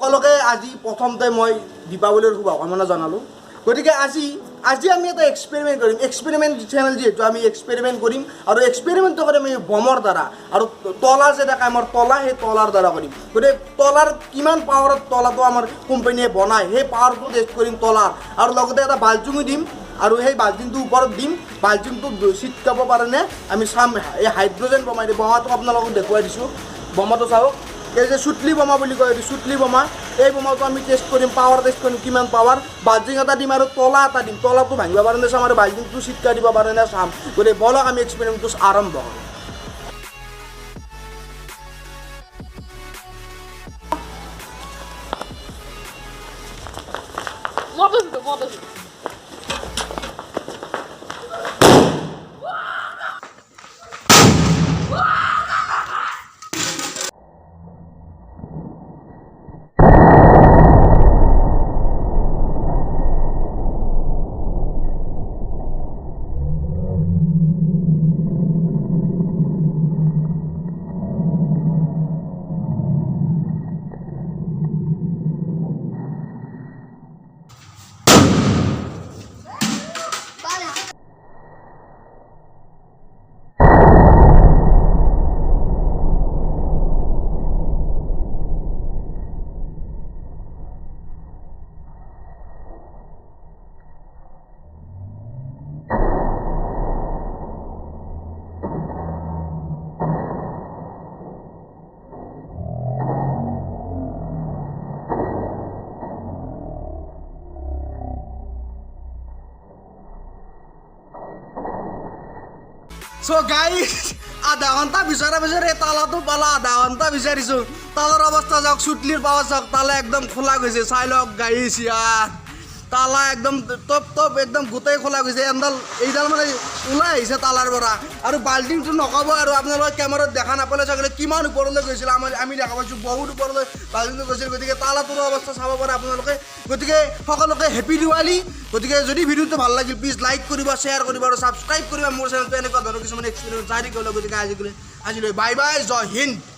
সকলোকে আজি প্ৰথমতে মই দীপাৱলীৰ শুভকামনা জনালোঁ গতিকে আজি আমি এটা এক্সপেৰিমেণ্ট কৰিম এক্সপেৰিমেণ্ট চেনেল যিহেতু আমি এক্সপেৰিমেণ্ট কৰিম আৰু এক্সপেৰিমেণ্টটো কৰিম আমি বমৰ দ্বাৰা আৰু তলা যে থাকে আমাৰ তলা সেই তলাৰ দ্বাৰা কৰিম গতিকে তলাৰ কিমান পাৱাৰত তলাটো আমাৰ কোম্পানীয়ে বনায় সেই পাৱাৰটো টেষ্ট কৰিম তলাৰ আৰু লগতে এটা বাল্টিঙো দিম আৰু সেই বাল্টিংটোৰ ওপৰত দিম বাল্টিংটো চিটকাব পাৰেনে আমি চাম এই হাইড্ৰজেন বোমা এই বোমাটো আপোনালোকক দেখুৱাই দিছোঁ বোমাটো চাওক এই যে সুতলি বোমা বুলি কয় সুতলি বোমা এই বোমাটো আমি টেষ্ট কৰিম পাৱাৰ টেষ্ট কৰিম কিমান পাৱাৰ বাল্টিং এটা দিম আৰু তলা এটা দিম তলাটো ভাঙিব পাৰেনে চাম আৰু বাল্টিংটো চিটকা দিব পাৰেনে চাম গতিকে বলক আমি এক্সপেৰিমেণ্টটো আৰম্ভ কৰোঁ So guys, আধা ঘণ্টা বিচাৰা বিচাৰি তালাটো পালা আধা ঘণ্টা বিচাৰিছোঁ তালাৰ অৱস্থা যাওক সুতলিৰ পাৱাৰ চাওক তালা একদম খোলা গৈছে চাই লওক গাইছ ইয়াৰ তালা একদম টপ একদম গোটেই খোলা গৈছে এইডাল মানে ওলাই আহিছে তালাৰ পৰা আৰু বাল্টিংটো নক'ব আৰু আপোনালোকে কেমেৰাত দেখা নাপালে চাগে কিমান ওপৰলৈ গৈছিল আমি দেখা পাইছোঁ বহুত ওপৰলৈ বাল্টিংটো গৈছিল গতিকে তালাটোৰ অৱস্থা চাব পাৰে আপোনালোকে গতিকে সকলোকে হেপী দিৱালী গতিকে যদি ভিডিঅ'টো ভাল লাগিল প্লিজ লাইক কৰিব শ্বেয়াৰ কৰিব আৰু ছাবস্ক্ৰাইব কৰিব মোৰ চেনেলটো এনেকুৱা ধৰণৰ কিছুমান এক্সপেৰিমেণ্ট জাৰি কৰিব গতিকে আজিলৈ বাই বাই জয় হিন্দ